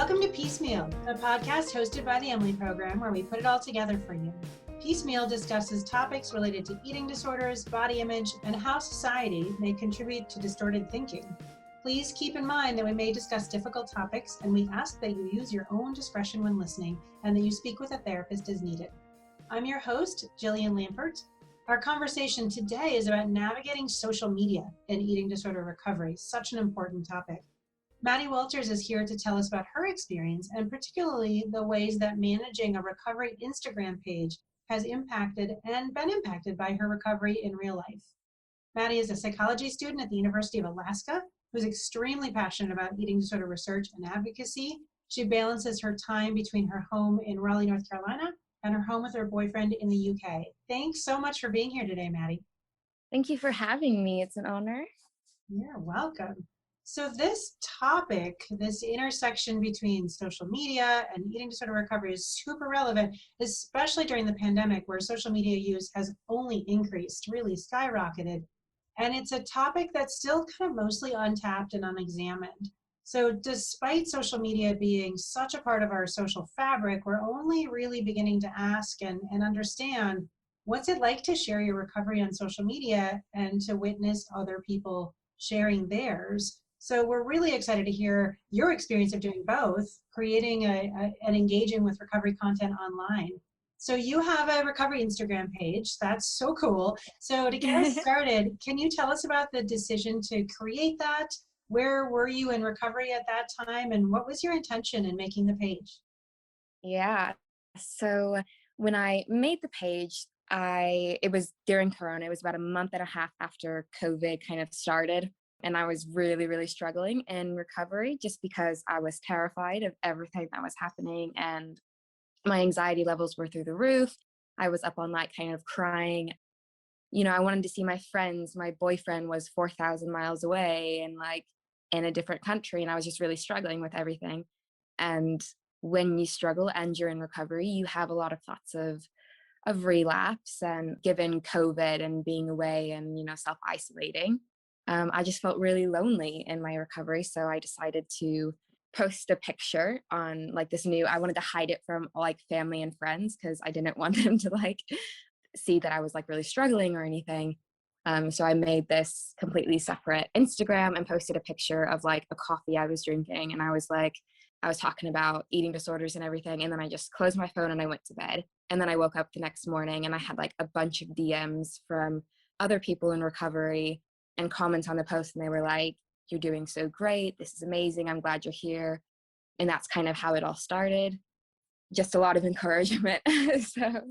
Welcome to Piecemeal, a podcast hosted by the Emily Program where we put it all together for you. Piecemeal discusses topics related to eating disorders, body image, and how society may contribute to distorted thinking. Please keep in mind that we may discuss difficult topics, and we ask that you use your own discretion when listening and that you speak with a therapist as needed. I'm your host, Jillian Lampert. Our conversation today is about navigating social media and eating disorder recovery, such an important topic. Maddy Walters is here to tell us about her experience and particularly the ways that managing a recovery Instagram page has impacted and been impacted by her recovery in real life. Maddy is a psychology student at the University of Alaska who's extremely passionate about eating disorder research and advocacy. She balances her time between her home in Raleigh, North Carolina, and her home with her boyfriend in the UK. Thanks so much for being here today, Maddy. Thank you for having me. It's an honor. You're welcome. So this topic, this intersection between social media and eating disorder recovery is super relevant, especially during the pandemic where social media use has only increased, really skyrocketed. And it's a topic that's still kind of mostly untapped and unexamined. So despite social media being such a part of our social fabric, we're only really beginning to ask and understand what's it like to share your recovery on social media and to witness other people sharing theirs. So we're really excited to hear your experience of doing both, creating and engaging with recovery content online. So you have a recovery Instagram page. That's so cool. So to get us started, can you tell us about the decision to create that? Where were you in recovery at that time? And what was your intention in making the page? Yeah. So when I made the page, it was during Corona. It was about a month and a half after COVID kind of started. And I was really, really struggling in recovery just because I was terrified of everything that was happening and my anxiety levels were through the roof. I was up all night kind of crying. You know, I wanted to see my friends. My boyfriend was 4,000 miles away and like in a different country. And I was just really struggling with everything. And when you struggle and you're in recovery, you have a lot of thoughts of relapse. And given COVID and being away and, you know, self-isolating, I just felt really lonely in my recovery. So I decided to post a picture on like I wanted to hide it from like family and friends because I didn't want them to like see that I was like really struggling or anything. So I made this completely separate Instagram and posted a picture of like a coffee I was drinking. And I was talking about eating disorders and everything. And then I just closed my phone and I went to bed. And then I woke up the next morning and I had like a bunch of DMs from other people in recovery and comments on the post. And they were like, "You're doing so great. This is amazing. I'm glad you're here." And that's kind of how it all started. Just a lot of encouragement. So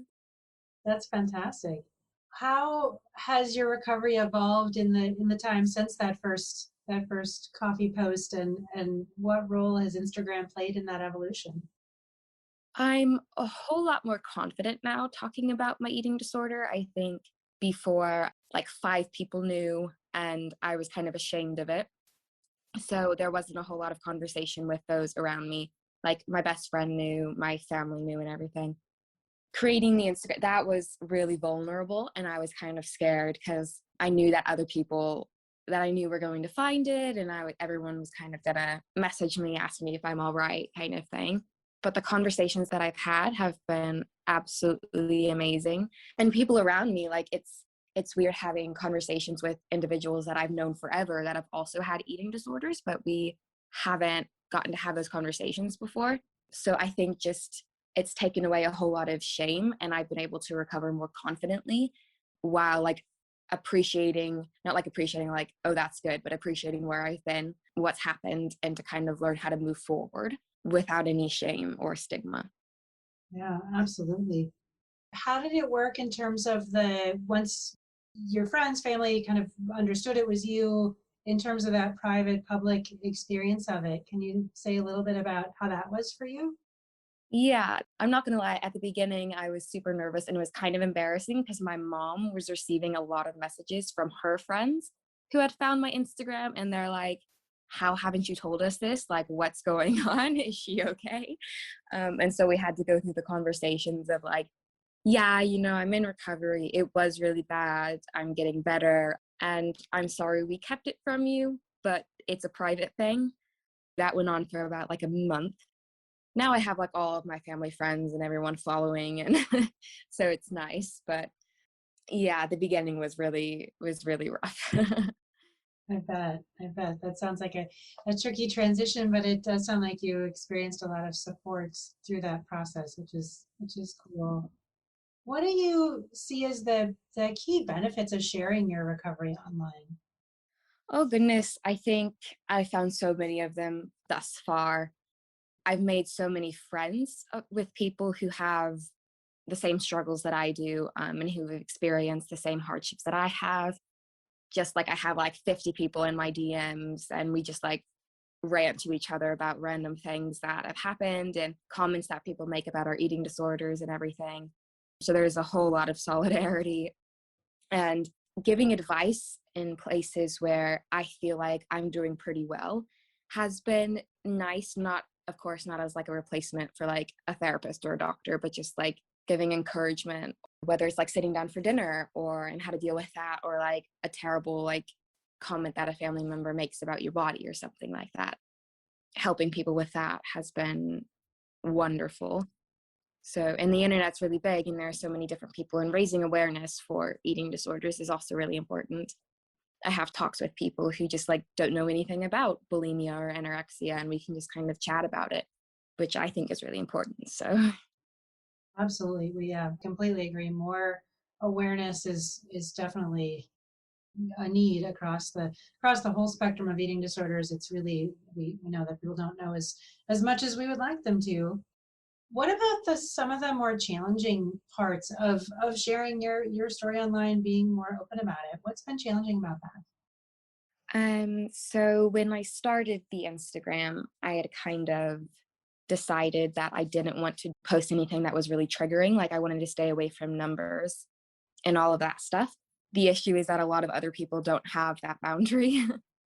That's fantastic. How has your recovery evolved in the time since that first coffee post, and what role has Instagram played in that evolution? I'm a whole lot more confident now talking about my eating disorder. I think before like 5 people knew and I was kind of ashamed of it. So there wasn't a whole lot of conversation with those around me. Like my best friend knew, my family knew and everything. Creating the Instagram, that was really vulnerable. And I was kind of scared because I knew that other people that I knew were going to find it. And everyone was kind of gonna message me, ask me if I'm all right kind of thing. But the conversations that I've had have been absolutely amazing. And people around me, like it's weird having conversations with individuals that I've known forever that have also had eating disorders, but we haven't gotten to have those conversations before. So I think just it's taken away a whole lot of shame and I've been able to recover more confidently while like not appreciating like, oh, that's good, but appreciating where I've been, what's happened, and to kind of learn how to move forward without any shame or stigma. Yeah, absolutely. How did it work in terms of once your friends, family kind of understood it was you, in terms of that private public experience of it? Can you say a little bit about how that was for you? Yeah, I'm not gonna lie, at the beginning, I was super nervous and it was kind of embarrassing because my mom was receiving a lot of messages from her friends who had found my Instagram and they're like, "How haven't you told us this? Like, what's going on? Is she okay?" And so we had to go through the conversations of like, "Yeah, you know, I'm in recovery. It was really bad. I'm getting better. And I'm sorry we kept it from you, but it's a private thing." That went on for about like a month. now I have like all of my family friends and everyone following, and so it's nice. But yeah, the beginning was really rough. I bet. That sounds like a tricky transition, but it does sound like you experienced a lot of supports through that process, which is cool. What do you see as the key benefits of sharing your recovery online? Oh goodness, I think I found so many of them thus far. I've made so many friends with people who have the same struggles that I do, and who have experienced the same hardships that I have. Just like I have like 50 people in my DMs, and we just like rant to each other about random things that have happened and comments that people make about our eating disorders and everything. So there's a whole lot of solidarity, and giving advice in places where I feel like I'm doing pretty well has been nice. Not, of course, not as like a replacement for like a therapist or a doctor, but just like giving encouragement, whether it's like sitting down for dinner or and how to deal with that, or like a terrible like comment that a family member makes about your body or something like that. Helping people with that has been wonderful. So, and the internet's really big, and there are so many different people, and raising awareness for eating disorders is also really important. I have talks with people who just like don't know anything about bulimia or anorexia, and we can just kind of chat about it, which I think is really important. So, Absolutely. We completely agree. More awareness is definitely a need across the whole spectrum of eating disorders. It's really we know that people don't know as much as we would like them to. What about some of the more challenging parts of sharing your story online, being more open about it? What's been challenging about that? so when I started the Instagram, I had kind of decided that I didn't want to post anything that was really triggering. Like I wanted to stay away from numbers and all of that stuff. The issue is that a lot of other people don't have that boundary.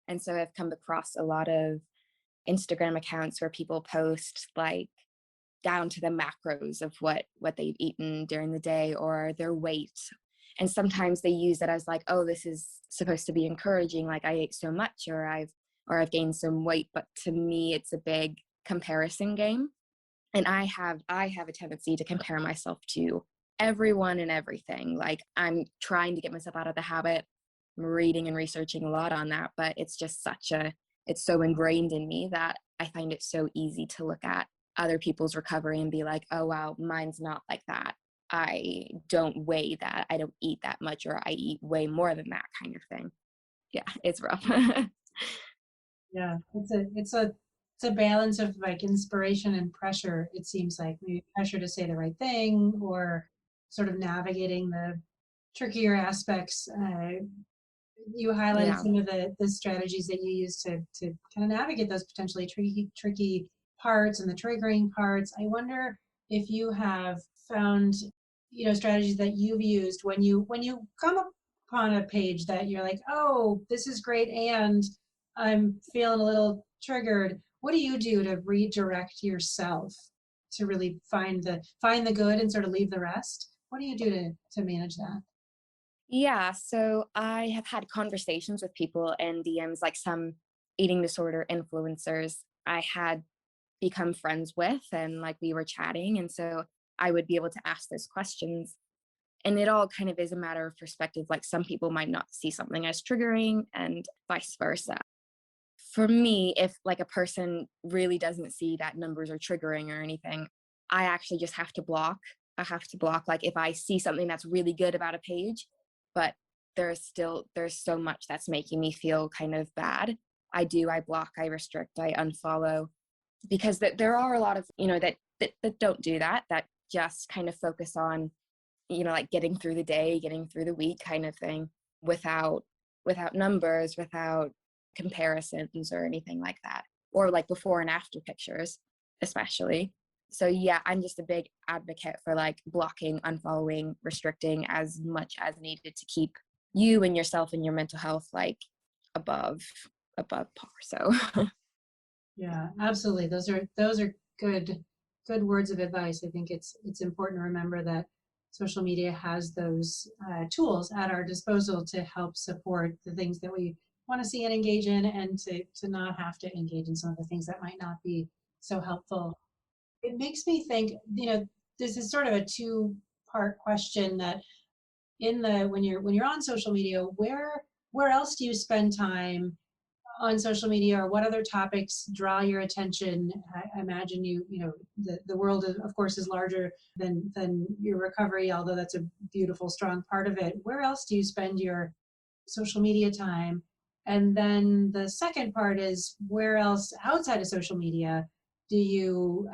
And so I've come across a lot of Instagram accounts where people post like down to the macros of what they've eaten during the day or their weight. And sometimes they use it as like, oh, this is supposed to be encouraging, like I ate so much or I've gained some weight. But to me, it's a big comparison game. And I have a tendency to compare myself to everyone and everything. Like I'm trying to get myself out of the habit. I'm reading and researching a lot on that, but it's just it's so ingrained in me that I find it so easy to look at other people's recovery and be like, oh wow, mine's not like that. I don't weigh that. I don't eat that much, or I eat way more than that kind of thing. Yeah, it's rough. Yeah, it's a balance of like inspiration and pressure. It seems like maybe pressure to say the right thing or sort of navigating the trickier aspects. You highlighted Yeah. some of the strategies that you use to kind of navigate those potentially tricky parts and the triggering parts. I wonder if you have found strategies that you've used when you come upon a page that you're like, oh, this is great, and I'm feeling a little triggered. What do you do to redirect yourself to really find the good and sort of leave the rest? What do you do to manage that? Yeah, so I have had conversations with people in DMs, like some eating disorder influencers I had become friends with, and like we were chatting. And so I would be able to ask those questions. And it all kind of is a matter of perspective. Like some people might not see something as triggering, and vice versa. For me, if like a person really doesn't see that numbers are triggering or anything, I actually just have to block. I have to block. Like if I see something that's really good about a page, but there's so much that's making me feel kind of bad. I block, I restrict, I unfollow, because there are a lot of, that don't do that, that just kind of focus on, like getting through the day, getting through the week kind of thing, without numbers, without comparisons or anything like that, or like before and after pictures especially. So yeah, I'm just a big advocate for like blocking, unfollowing, restricting as much as needed to keep you and yourself and your mental health like above par. So Yeah, absolutely. Those are good words of advice. I think it's important to remember that social media has those tools at our disposal to help support the things that we want to see and engage in, and to not have to engage in some of the things that might not be so helpful. It makes me think, this is sort of a two-part question that when you're on social media, where else do you spend time on social media, or what other topics draw your attention? I imagine the world of course is larger than your recovery, although that's a beautiful, strong part of it. Where else do you spend your social media time? And then the second part is, where else outside of social media do you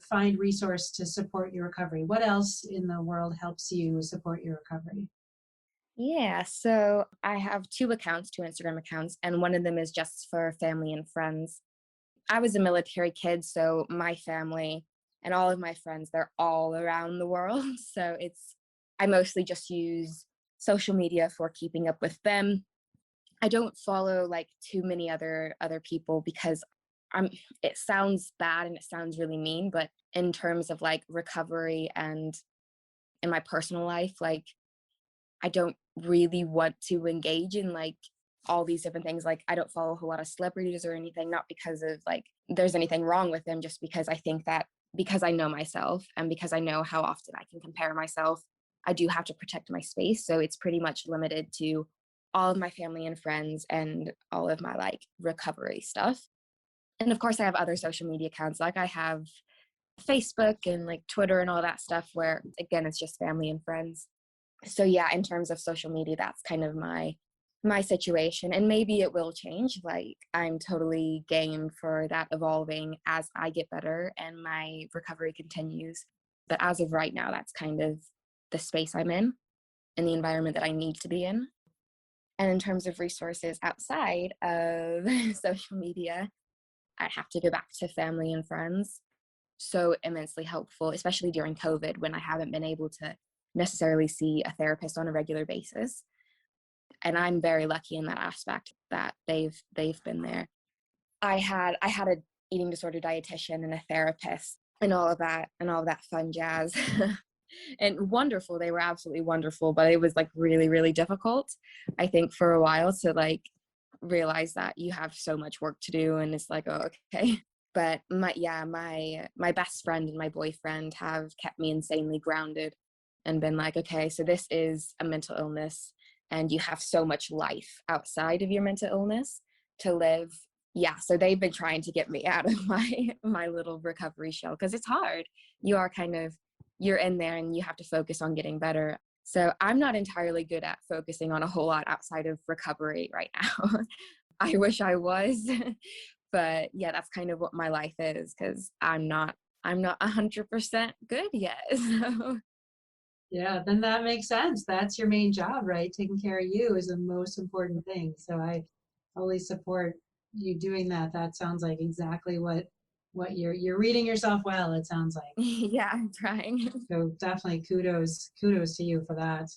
find resource to support your recovery? What else in the world helps you support your recovery? Yeah, so I have two accounts, two Instagram accounts, and one of them is just for family and friends. I was a military kid, so my family and all of my friends, they're all around the world. So I mostly just use social media for keeping up with them. I don't follow like too many other people because I'm it sounds bad and it sounds really mean, but in terms of like recovery and in my personal life, like I don't really want to engage in like all these different things. Like I don't follow a whole lot of celebrities or anything, not because of like there's anything wrong with them, just because I think that because I know myself and because I know how often I can compare myself, I do have to protect my space. So it's pretty much limited to all of my family and friends and all of my like recovery stuff. And of course I have other social media accounts. Like I have Facebook and like Twitter and all that stuff where again it's just family and friends. So yeah, in terms of social media, that's kind of my situation, and maybe it will change. Like I'm totally game for that evolving as I get better and my recovery continues, but as of right now, that's kind of the space I'm in and the environment that I need to be in. And in terms of resources outside of social media, I have to go back to family and friends. So immensely helpful, especially during COVID when I haven't been able to necessarily see a therapist on a regular basis. And I'm very lucky in that aspect that they've been there. I had a eating disorder dietitian and a therapist and all of that fun jazz. And wonderful. They were absolutely wonderful, but it was like really, really difficult, I think, for a while to like realize that you have so much work to do and it's like, oh, okay. But my best friend and my boyfriend have kept me insanely grounded and been like, okay, so this is a mental illness and you have so much life outside of your mental illness to live. Yeah, so they've been trying to get me out of my little recovery shell because it's hard. You are kind of you're in there and you have to focus on getting better. So I'm not entirely good at focusing on a whole lot outside of recovery right now. I wish I was, but yeah, that's kind of what my life is because I'm not 100% good yet. So Yeah, then that makes sense. That's your main job, right? Taking care of you is the most important thing. So I always support you doing that. That sounds like exactly what you're reading yourself well, it sounds like. yeah, I'm trying. So definitely kudos to you for that.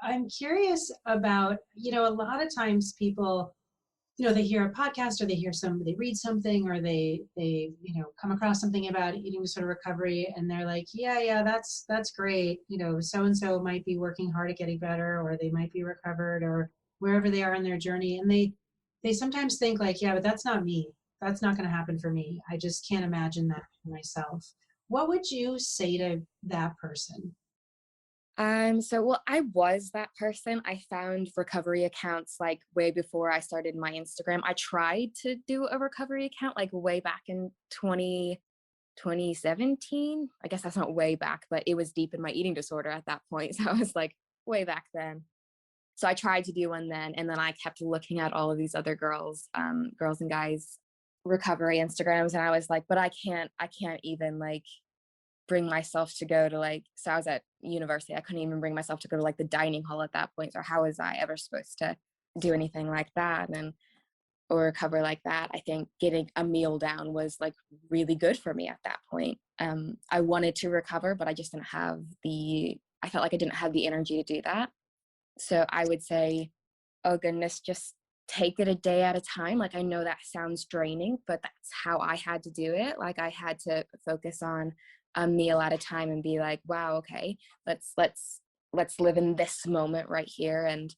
I'm curious about, a lot of times people, they hear a podcast, or they read something, or they come across something about eating disorder recovery, and they're like, yeah, that's great. So and so might be working hard at getting better, or they might be recovered, or wherever they are in their journey. And they sometimes think like, yeah, but that's not me. That's not going to happen for me. I just can't imagine that for myself. What would you say to that person? So well, I was that person. I found recovery accounts like way before I started my Instagram. I tried to do a recovery account like way back in 2017. I guess that's not way back, but it was deep in my eating disorder at that point. So I was like way back then. So I tried to do one then, and then I kept looking at all of these other girls and guys recovery Instagrams, and I was like, but I can't even like bring myself to go to like, so I was at university, I couldn't even bring myself to go to like the dining hall at that point. So how was I ever supposed to do anything like that and or recover like that? I think getting a meal down was like really good for me at that point. I wanted to recover, but I just didn't have I felt like I didn't have the energy to do that. So I would say, oh goodness, just take it a day at a time. Like I know that sounds draining, but that's how I had to do it. Like I had to focus on a meal at a time and be like, wow, okay, let's live in this moment right here and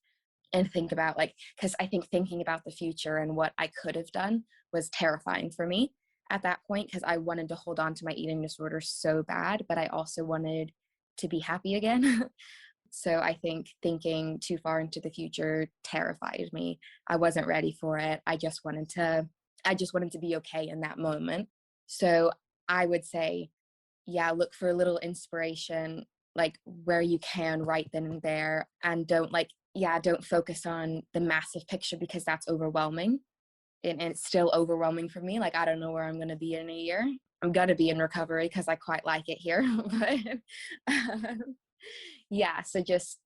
think about like, because I think thinking about the future and what I could have done was terrifying for me at that point because I wanted to hold on to my eating disorder so bad, but I also wanted to be happy again. So I think thinking too far into the future terrified me. I wasn't ready for it. I just wanted to be okay in that moment. So I would say, yeah, look for a little inspiration, like where you can right then and there. And don't focus on the massive picture because that's overwhelming. And it's still overwhelming for me. Like, I don't know where I'm going to be in a year. I'm going to be in recovery because I quite like it here. But yeah, so just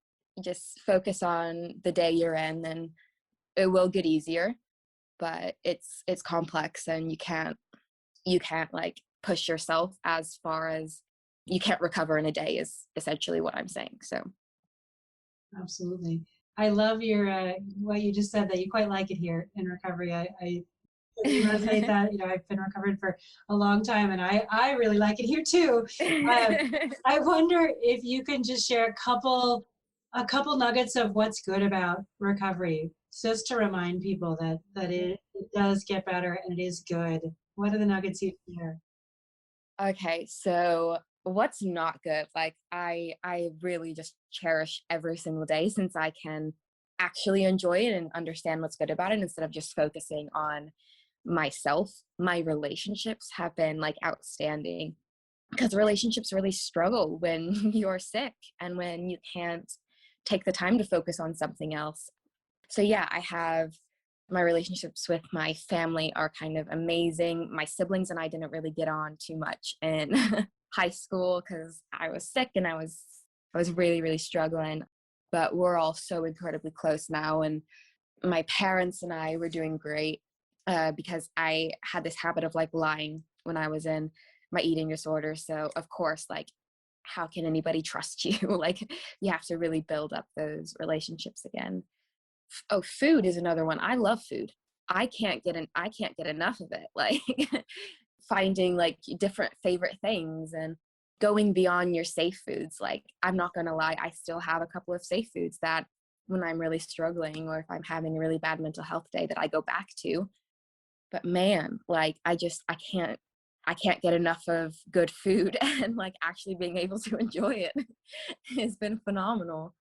focus on the day you're in, and it will get easier, but it's complex, and you can't like push yourself as far as you can't recover in a day is essentially what I'm saying. So Absolutely. I love your what you just said, that you quite like it here in recovery. I really resonate that, I've been recovered for a long time, and I really like it here too. I wonder if you can just share a couple nuggets of what's good about recovery, just to remind people that it does get better and it is good. What are the nuggets you share? Okay, so what's not good? Like I really just cherish every single day since I can actually enjoy it and understand what's good about it instead of just focusing on myself. My relationships have been like outstanding because relationships really struggle when you're sick and when you can't take the time to focus on something else. So yeah, I have my relationships with my family are kind of amazing. My siblings and I didn't really get on too much in high school because I was sick and I was really, really struggling. But we're all so incredibly close now. And my parents and I were doing great because I had this habit of like lying when I was in my eating disorder. So of course, like, how can anybody trust you? Like, you have to really build up those relationships again. Oh, food is another one. I love food. I can't get enough of it. Like finding like different favorite things and going beyond your safe foods. Like, I'm not going to lie, I still have a couple of safe foods that when I'm really struggling or if I'm having a really bad mental health day that I go back to. But man, like I can't get enough of good food and like actually being able to enjoy it has been phenomenal.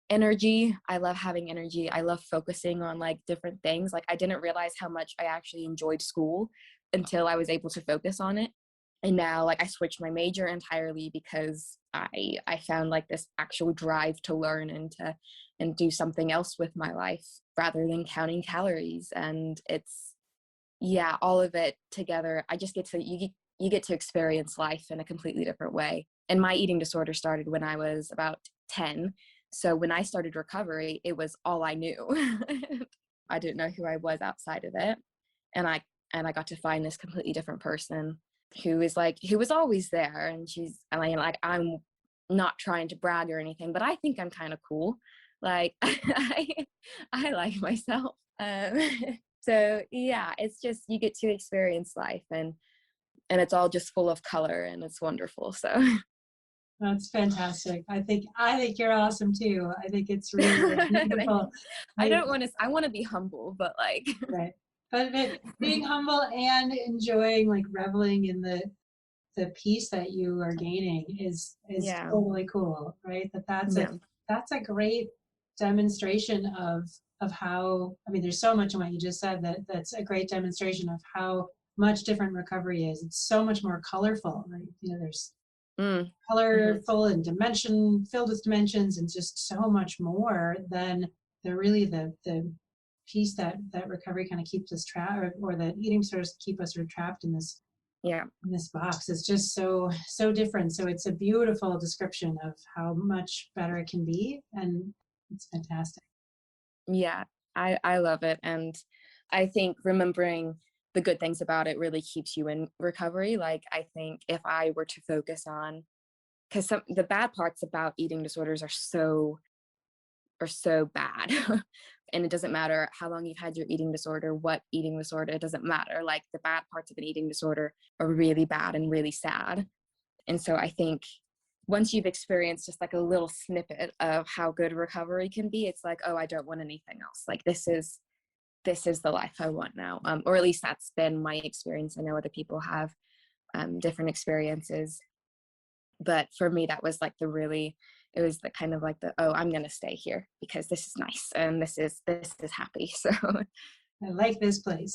Energy, I love having energy. I love focusing on like different things. Like, I didn't realize how much I actually enjoyed school until I was able to focus on it. And now like I switched my major entirely because I found like this actual drive to learn and do something else with my life rather than counting calories. And it's, yeah, all of it together. I just you get to experience life in a completely different way. And my eating disorder started when I was about 10. So when I started recovery, it was all I knew. I didn't know who I was outside of it. And I got to find this completely different person who was always there. I'm not trying to brag or anything, but I think I'm kind of cool. Like, I like myself. So yeah, it's just, you get to experience life, and it's all just full of color and it's wonderful. So That's fantastic. I think you're awesome too. I think it's really beautiful. I, I want to be humble, but like, right. But being humble and enjoying, like, reveling in the peace that you are gaining is yeah, totally cool, right? yeah, That's a great demonstration of how, I mean, there's so much in what you just said that's a great demonstration of how much different recovery is. It's so much more colorful, right? There's mm, hmm, colorful and filled with dimensions, and just so much more than the piece that recovery kind of keeps us trapped, or that eating disorders keep us sort of trapped yeah, in this box. It's just so different. So it's a beautiful description of how much better it can be, and it's fantastic. yeah. I love it, and I think remembering the good things about it really keeps you in recovery. Like, I think if I were to focus on, because the bad parts about eating disorders are so bad. And it doesn't matter how long you've had your eating disorder, what eating disorder, it doesn't matter. Like, the bad parts of an eating disorder are really bad and really sad. And so I think once you've experienced just like a little snippet of how good recovery can be, it's like, oh, I don't want anything else. Like, this is the life I want now. Or at least that's been my experience. I know other people have different experiences, but for me, that was like it was the kind of like oh, I'm going to stay here because this is nice and this is happy. So I like this place.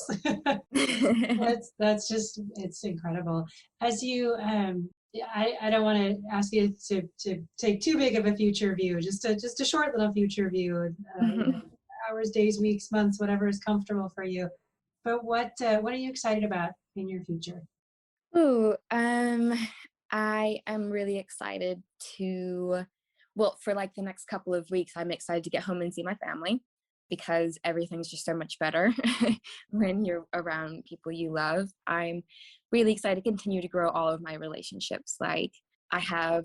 That's just, it's incredible. As you, I don't want to ask you to take too big of a future view, just a short little future view, hours, days, weeks, months, whatever is comfortable for you. But what are you excited about in your future? Ooh, I am really excited well, for like the next couple of weeks, I'm excited to get home and see my family because everything's just so much better when you're around people you love. I'm really excited to continue to grow all of my relationships. Like, I have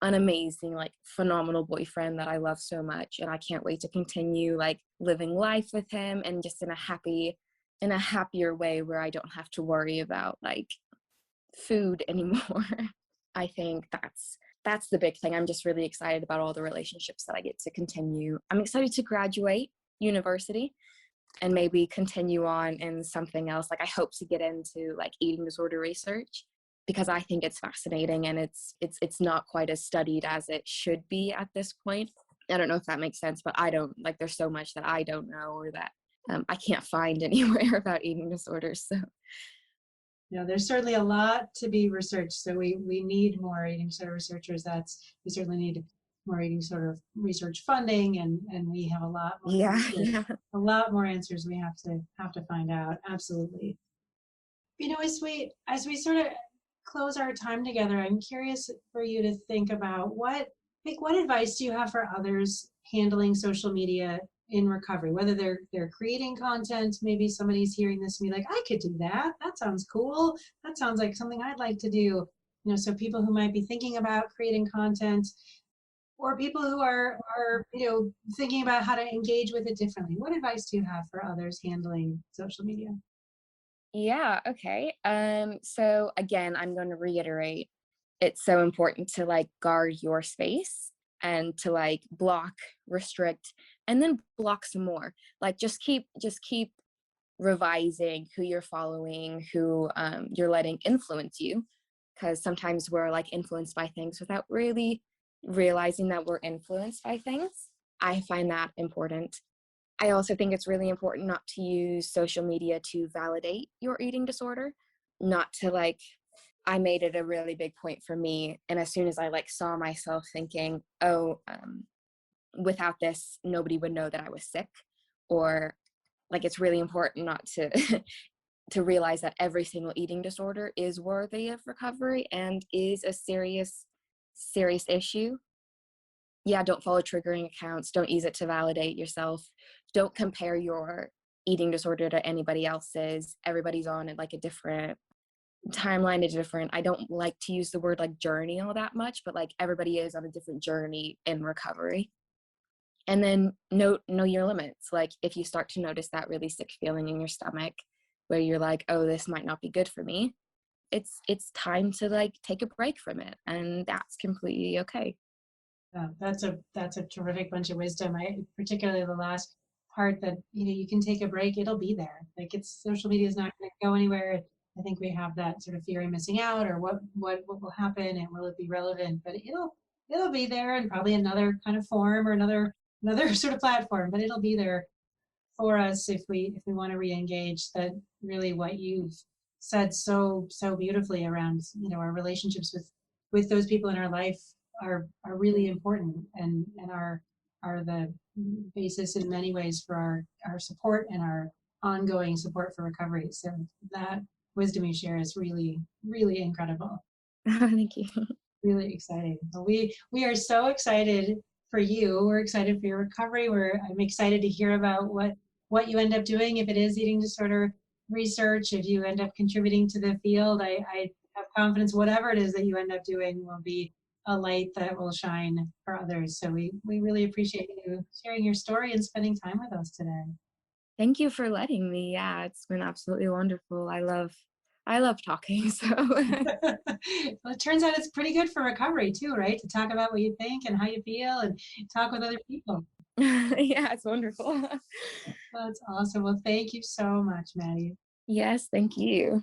an amazing, like, phenomenal boyfriend that I love so much, and I can't wait to continue like living life with him and just in a happier way where I don't have to worry about like food anymore. I think that's the big thing. I'm just really excited about all the relationships that I get to continue. I'm excited to graduate university and maybe continue on in something else. Like, I hope to get into like eating disorder research because I think it's fascinating and it's not quite as studied as it should be at this point. I don't know if that makes sense, but I don't like, there's so much that I don't know or that I can't find anywhere about eating disorders. So There's certainly a lot to be researched. So we need more eating disorder researchers. We certainly need more eating disorder research funding, and we have a lot more yeah, answers, yeah. a lot more answers we have to find out. Absolutely. As we sort of close our time together, I'm curious for you to think about what advice do you have for others handling social media in recovery, whether they're creating content. Maybe somebody's hearing this and be like, I could do that. That sounds cool. That sounds like something I'd like to do. So people who might be thinking about creating content, or people who are thinking about how to engage with it differently. What advice do you have for others handling social media? Yeah, okay. So again, I'm going to reiterate, it's so important to like guard your space and to like block, restrict, and then block some more. Like, just keep revising who you're following, who you're letting influence you, because sometimes we're like influenced by things without really realizing that we're influenced by things. I find that important. I also think it's really important not to use social media to validate your eating disorder, not to like, I made it a really big point for me. And as soon as I like saw myself thinking, oh, without this, nobody would know that I was sick, or like, it's really important not to, to realize that every single eating disorder is worthy of recovery and is a serious, serious issue. Yeah, don't follow triggering accounts. Don't use it to validate yourself. Don't compare your eating disorder to anybody else's. Everybody's on like a different timeline, a different, I don't like to use the word like journey all that much, but like everybody is on a different journey in recovery. And then know your limits. Like, if you start to notice that really sick feeling in your stomach where you're like, oh, this might not be good for me, it's time to like take a break from it, and that's completely okay. That's a terrific bunch of wisdom. Particularly the last part that you can take a break. It'll be there. Like, it's social media is not going to go anywhere. I think we have that sort of fear of missing out, or what will happen, and will it be relevant? But it'll be there, and probably another kind of form, or another sort of platform. But it'll be there for us if we want to re-engage. That really what you've said so beautifully around our relationships with those people in our life are really important, and are the basis in many ways for our support and our ongoing support for recovery. So that wisdom you share is really, really incredible. Thank you. Really exciting. We are so excited for you. We're excited for your recovery. I'm excited to hear about what you end up doing, if it is eating disorder research, if you end up contributing to the field. I have confidence whatever it is that you end up doing will be a light that will shine for others. So we really appreciate you sharing your story and spending time with us today. Thank you for letting me. Yeah, it's been absolutely wonderful. I love talking. So Well, it turns out it's pretty good for recovery too, right? To talk about what you think and how you feel and talk with other people. Yeah, it's wonderful. That's awesome. Well, thank you so much, Maddy. Yes, thank you.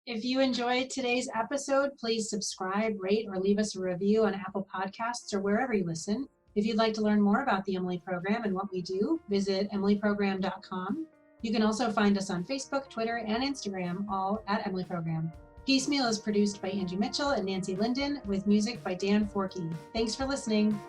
If you enjoyed today's episode, please subscribe, rate, or leave us a review on Apple Podcasts or wherever you listen. If you'd like to learn more about the Emily Program and what we do, visit emilyprogram.com. You can also find us on Facebook, Twitter, and Instagram, all at Emily Program. Piecemeal is produced by Angie Mitchell and Nancy Linden, with music by Dan Forkey. Thanks for listening.